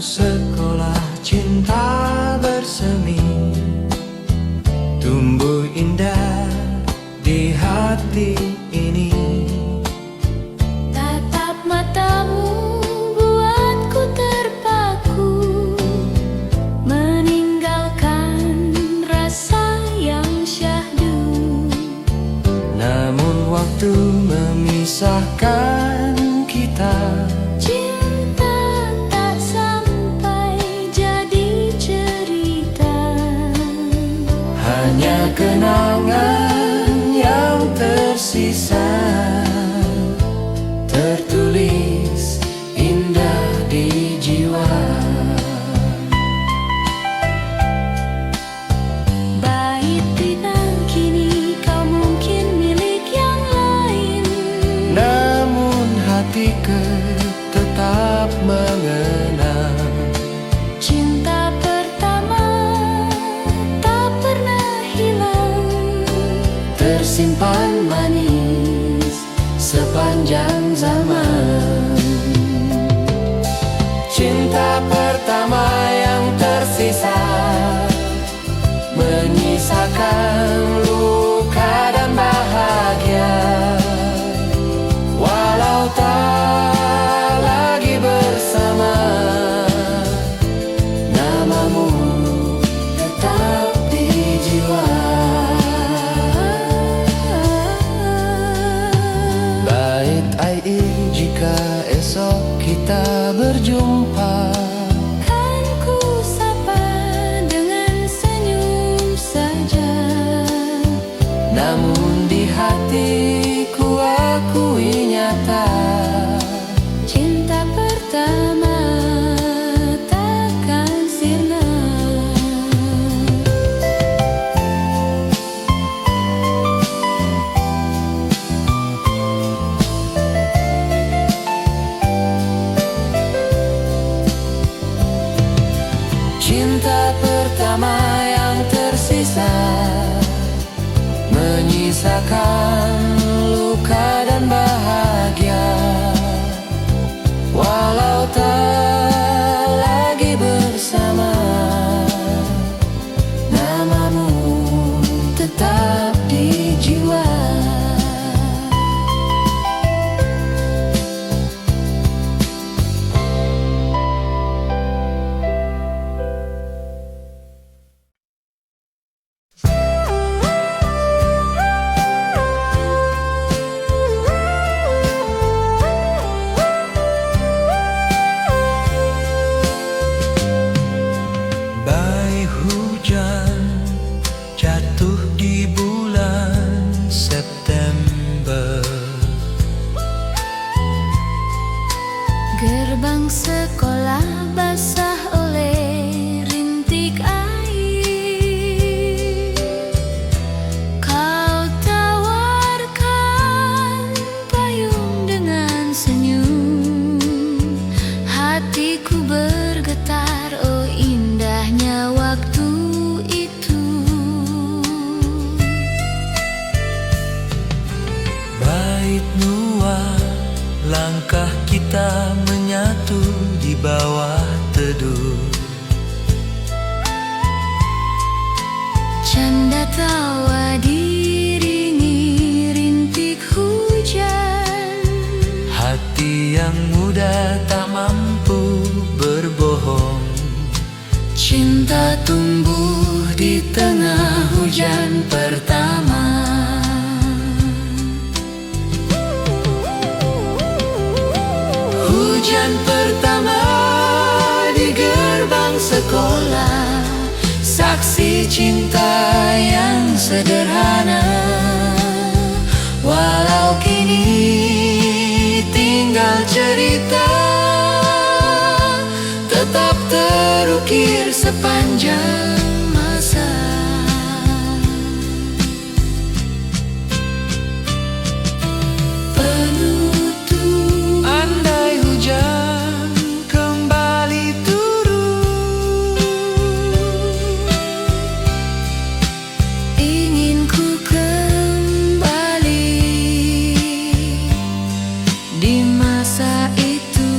sekolah cinta bersemi, tumbuh indah di hati ini. Tatap matamu buatku terpaku, meninggalkan rasa yang syahdu. Namun waktu memisahkan kita, Cinta tak sampai jadi cerita, hanya kenangan yang tersisa, tertulis indah di jiwa. Baik bintang kini kau mungkin milik yang lain, Namun hatiku tetap mengenang. cinta pertama tak pernah hilang, Tersimpan manis sepanjang zaman. Cinta pertama yang tersisa, menyisakan luka dan bahagia. Walau tak lagi bersama, namamu tetap di jiwa. Bait air jika esok kita berjumpa, kan ku sapa dengan senyum saja. namun di hatiku akui nyata. Cinta pertama takkan sirna. Cinta pertama yang tersisa, menyisakan luka dan bahagia. Walau tak lagi bersama, namamu tetap di jiwa. Bagai hujan jatuh di bulan September, Gerbang sekolah basah oleh rintik air. Kau tawarkan payung dengan senyum, hatiku bergetar, oh indahnya waktu itu. bait nuah langkah kita menyatu di bawah teduh. Canda tawa diiringi rintik hujan, Hati yang muda tak mampu berbohong. cinta tumbuh di tengah hujan pertama. Hujan pertama di gerbang sekolah, saksi cinta yang sederhana. Walau kini tinggal cerita, tetap terukir sepanjang masa. Penutup, andai hujan kembali turun, Ingin ku kembali di masa itu.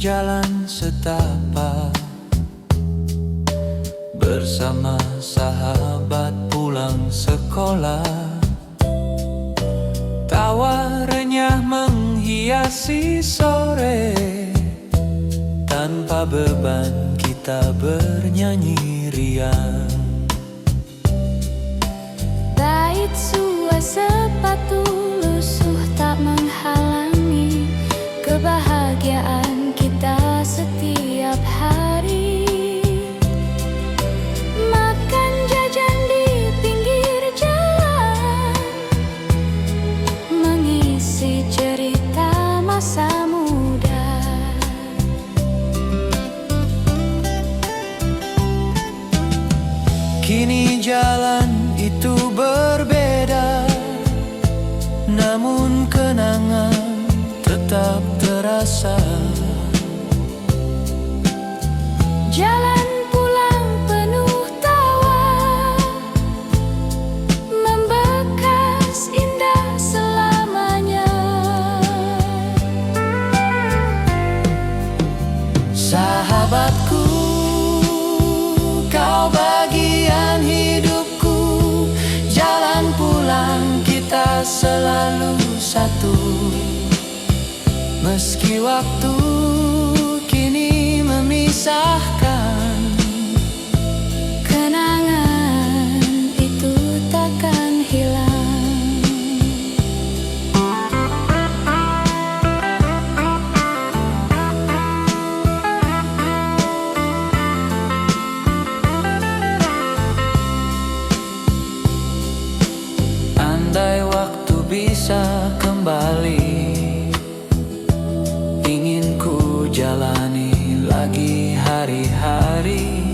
jalan setapak, bersama sahabat pulang sekolah. Tawa renyah menghiasi sore, tanpa beban kita bernyanyi riang. Bait sua sepatu lusuh tak menghalangi kebahagiaan kita setiap hari. Makan jajan di pinggir jalan, mengisi cerita masa muda. Kini jalan itu berbeda, namun kenangan tetap terasa. Jalan pulang penuh tawa, membekas indah selamanya. Sahabatku, kau bagian hidupku. Jalan pulang kita selalu satu, meski waktu kini memisahkan. Kenangan itu takkan hilang. Andai waktu bisa kembali, ingin ku jalani lagi hari-hari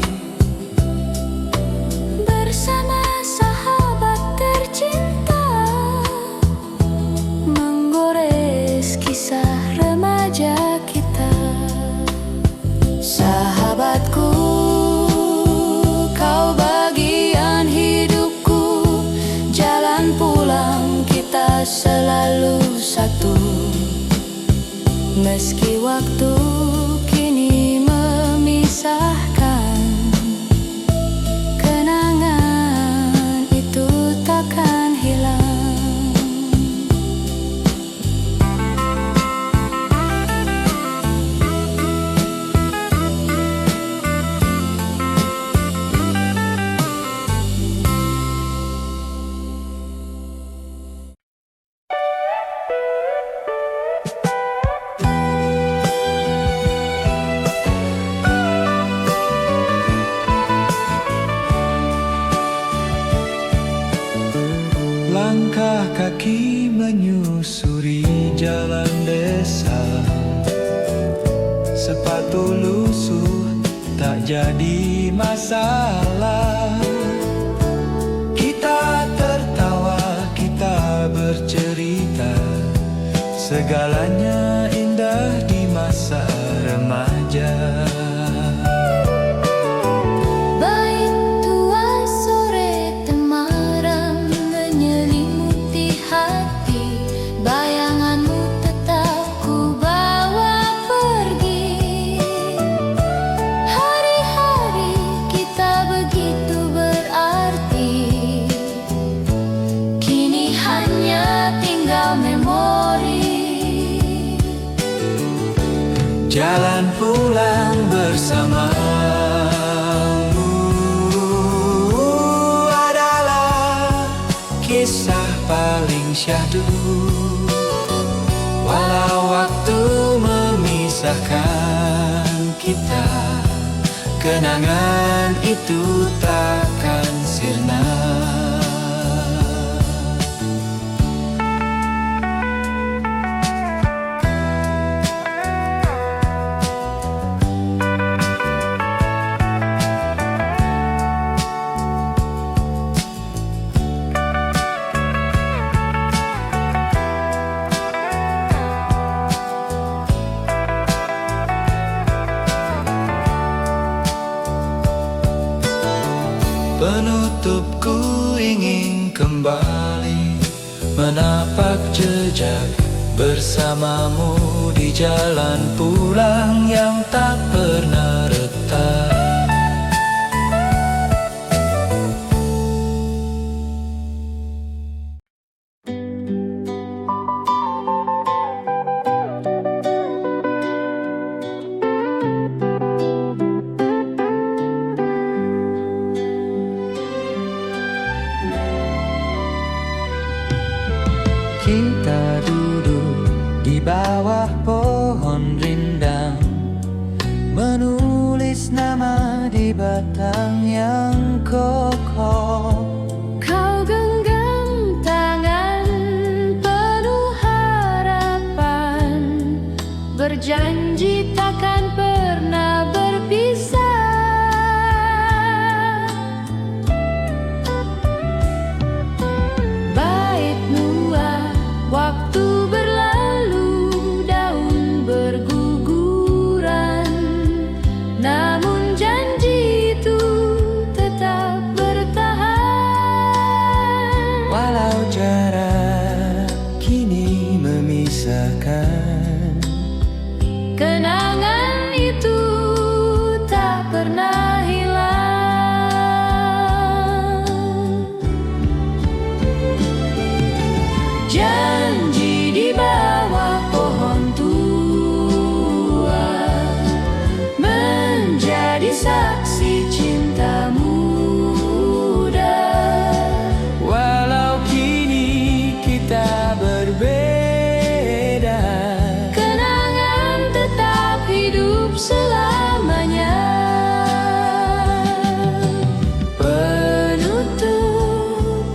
Bersama sahabat tercinta, menggores kisah remaja kita. Sahabatku, kau bagian hidupku. Jalan pulang kita selalu satu, Meski waktu kini memisahkan, kenangan itu takkan hilang. langkah kaki menyusuri jalan desa. Sepatu lusuh tak jadi masalah. Kita tertawa, kita bercerita, segalanya indah di masa remaja. Baik tua sore temaram menyelimuti hati, bayanganmu tetap ku bawa pergi. Hari-hari kita begitu berarti, kini hanya tinggal memori. Jalan pulang bersamamu adalah kisah paling syahdu. Walau waktu memisahkan kita, kenangan itu takkan sirna. Penutupku ingin kembali menapak jejak bersamamu di jalan pulang yang tak pernah retak. Kita duduk di bawah pohon rindang, menulis nama di batang yang kokoh. Kau genggam tangan penuh harapan, berjanji takkan pernah berpisah. Bait nuang, waktu berlalu, daun berguguran, namun janji itu tetap bertahan. Walau jarak kini memisahkan, Kenangan itu tak pernah hilang. Janji di bawah pohon tua, menjadi saksi cinta muda. walau kini kita berbeda. Kenangan tetap hidup selamanya. Penutup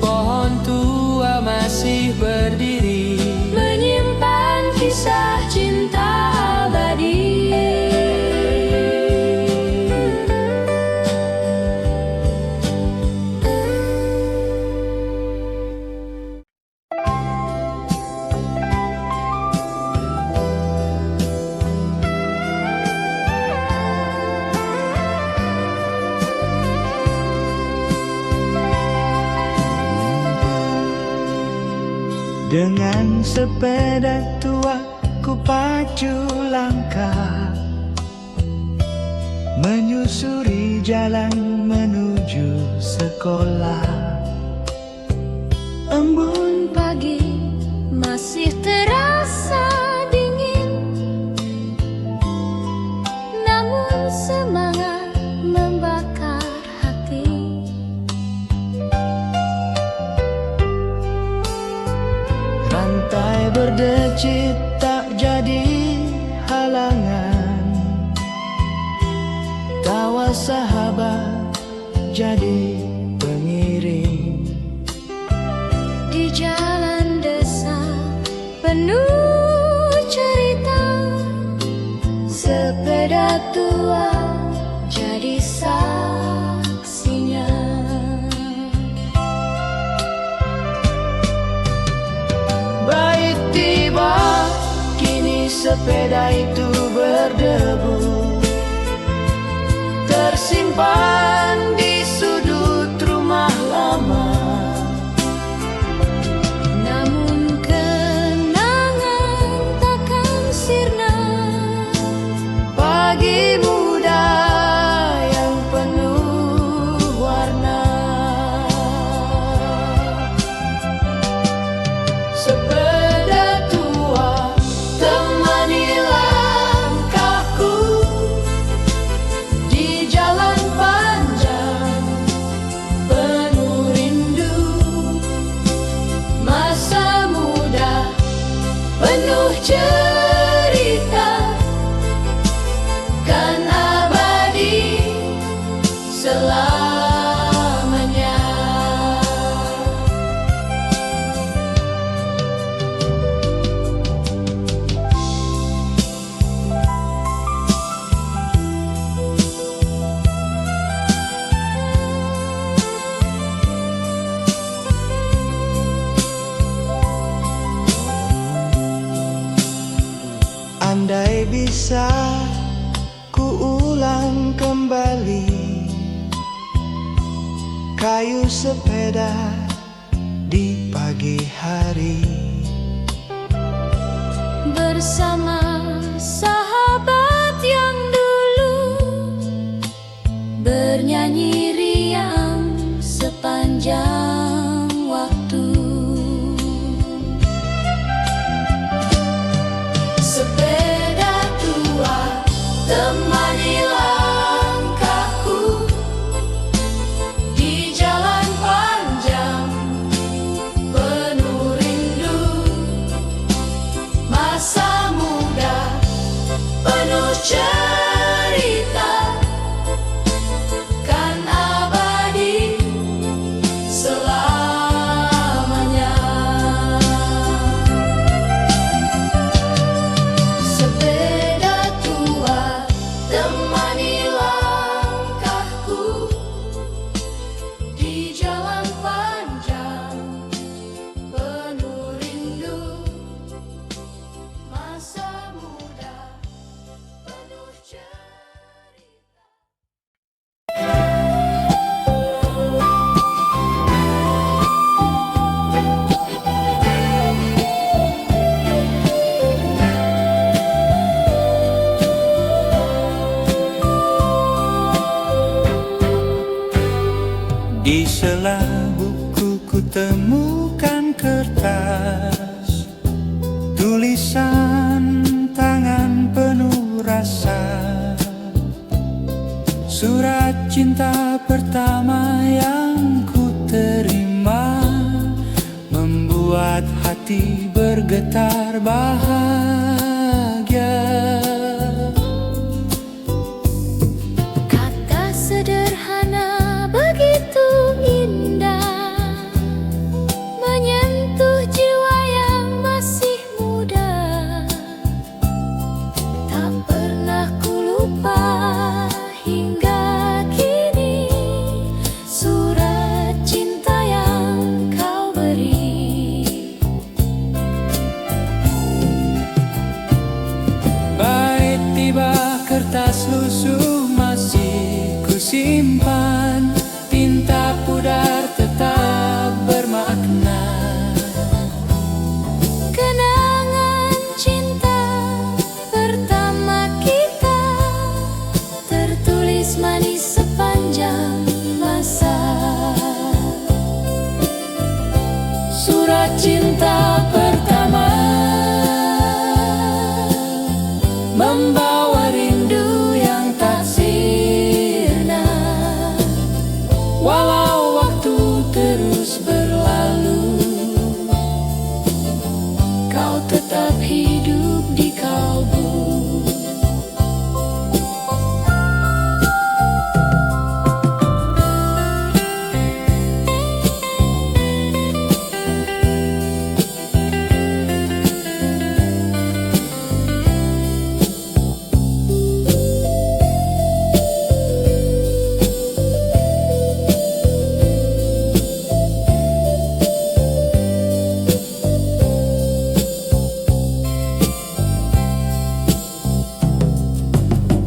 Pohon tua masih berdiri, menyimpan kisah cinta abadi. dengan sepeda tua ku pacu langkah, menyusuri jalan menuju sekolah. Embun pagi masih terasa dingin, namun semangat membakar hati. Rantai berdecit tak jadi halangan, tawa sahabat jadi pengiring. Di jalan desa penuh cerita, sepeda tua jadi saksinya. Bait tiba, kini sepeda itu berdebu, tersimpan di sudut rumah lama. Namun kenangan takkan sirna. Pagi muda yang penuh warna, sepeda tua temani langkahku di jalan panjang penuh rindu. Masa muda penuh cerita, kan abadi selamanya. Andai bisa ku ulang kembali, kayu sepeda di pagi hari, Bersama sahabat yang dulu temani langkahku di jalan panjang penuh rindu. Masa muda penuh cerita kan abadi selamanya. Sepeda tua temani langkahku di jalan panjang penuh rindu. Masa muda penuh cerita. Di sela buku ku temukan kertas, tulisan tangan penuh rasa. Surat cinta pertama yang ku terima membuat hati bergetar bahagia. Kata sederhana begitu indah, menyentuh jiwa yang masih muda. Tak pernah ku lupa hingga kini surat cinta yang kau beri. Bait tiba kertas lusuh masih ku simpan, tinta pudar tetap bermakna. Kenangan cinta pertama kita tertulis manis sepanjang masa. Surat cinta pertama membawa rindu yang tak sirna. Walau waktu terus berlalu, Kau tetap hidup di kalbu.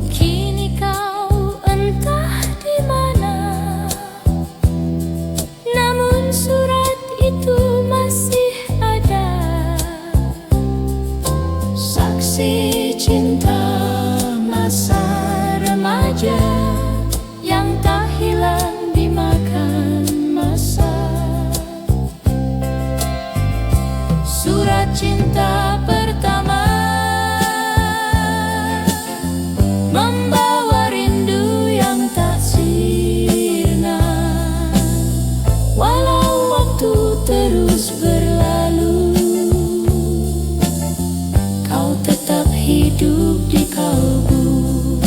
Kini kau entah di mana, namun surat itu masih ada. Saksi cinta masa remaja yang tak hilang dimakan masa. Surat cinta pertama membawa rindu yang tak sirna. Walau waktu terus berlalu, kau tetap hidup di kalbu.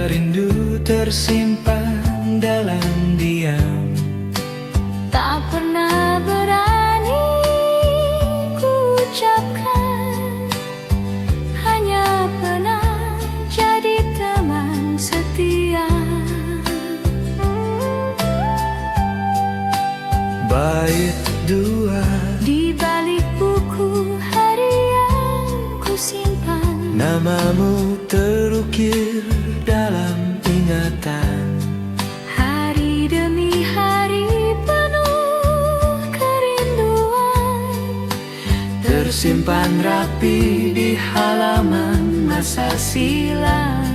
rindu tersimpan dalam diam. Tak pernah berani ku ucapkan, hanya pernah jadi teman setia. Bait dua Di balik buku harian ku simpan, namamu terukir dalam ingatan. hari demi hari penuh kerinduan, Tersimpan rapi di halaman masa silam.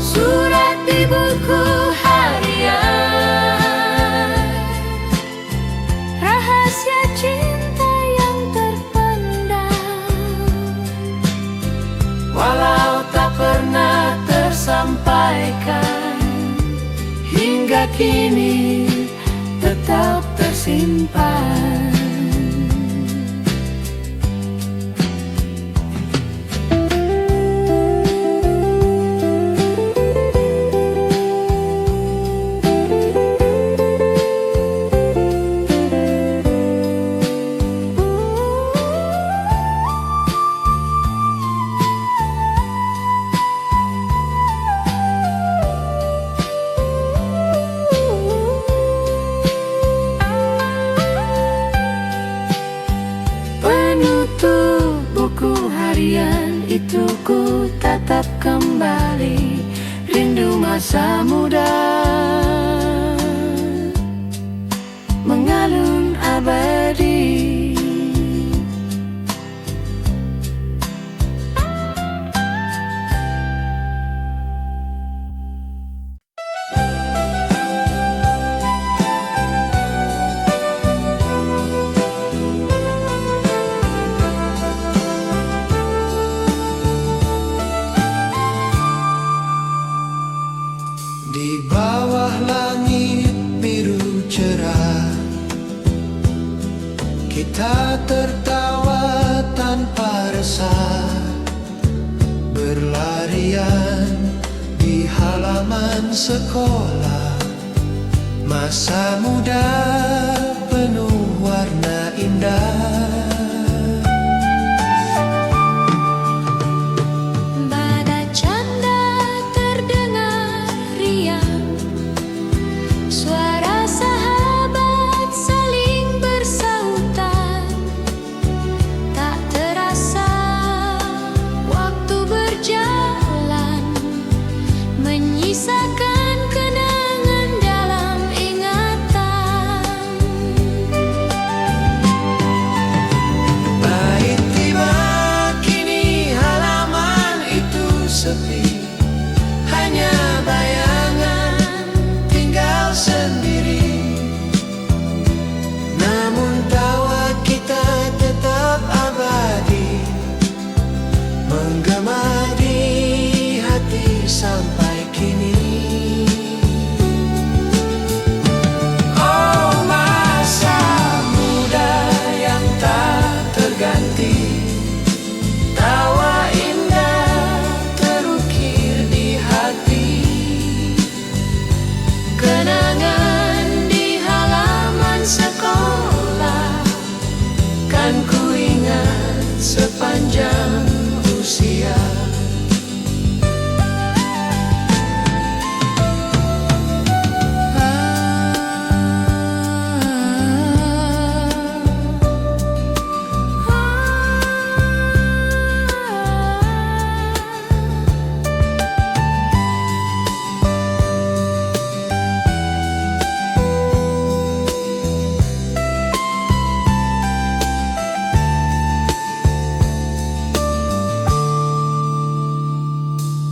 surat di buku harian, rahasia cinta yang terpendam, Walau tak pernah tersampaikan, hingga kini tetap tersimpan. penutup buku harian itu ku tatap kembali, rindu masa muda mengalun abadi. Di bawah langit biru cerah, kita tertawa tanpa resah, berlarian di halaman sekolah. Masa muda penuh warna indah. Bada canda terdengar riang, suara sahabat saling bersautan. Tak terasa waktu berjalan, menyisakan kenangan dalam ingatan. Pahit tiba kini halaman itu sepi, hanya bayangan tinggal sendiri. Namun tawa kita tetap abadi, menggema di hati sampai kini. Oh, masa muda yang tak terganti, tawa indah terukir di hati. Kenangan di halaman sekolah kan ku ingat sepanjang usia.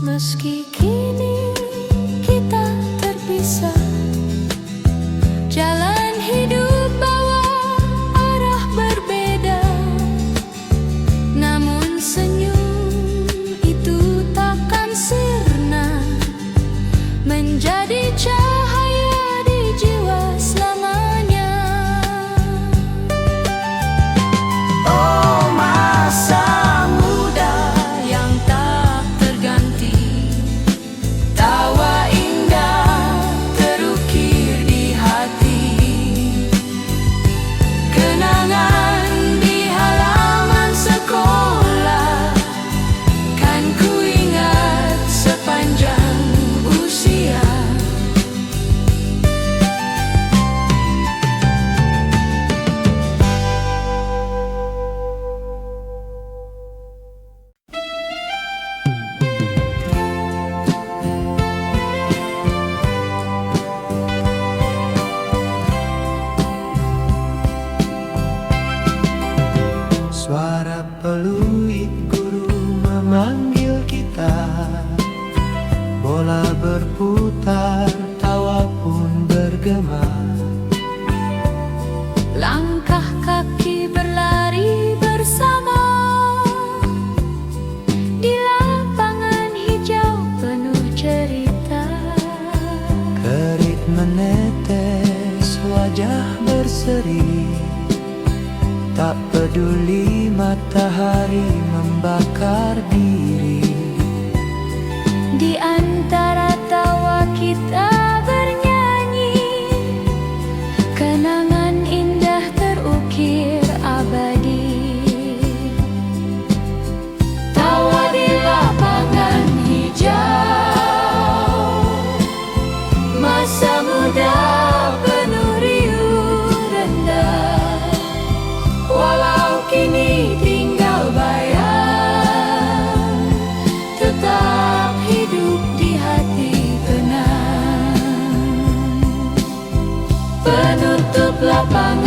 Meski kini kita terpisah, jalan hidup bawa arah berbeda. Namun senyum itu takkan sirna, menjadi cahaya di jiwa selamanya. Oh, masa muda yang tak terganti, berputar, tawa pun bergema. Langkah kaki berlari bersama di lapangan hijau penuh cerita. Kerit menetes, wajah berseri, tak peduli matahari membakar diri. Di antara tawa kita bernyanyi, kenangan indah terukir abadi. Tawa di lapangan hijau, masa muda penuh riuh rendah. Walau kini tinggal bayang, tetap hidup di hati kenang. Penutup lapangan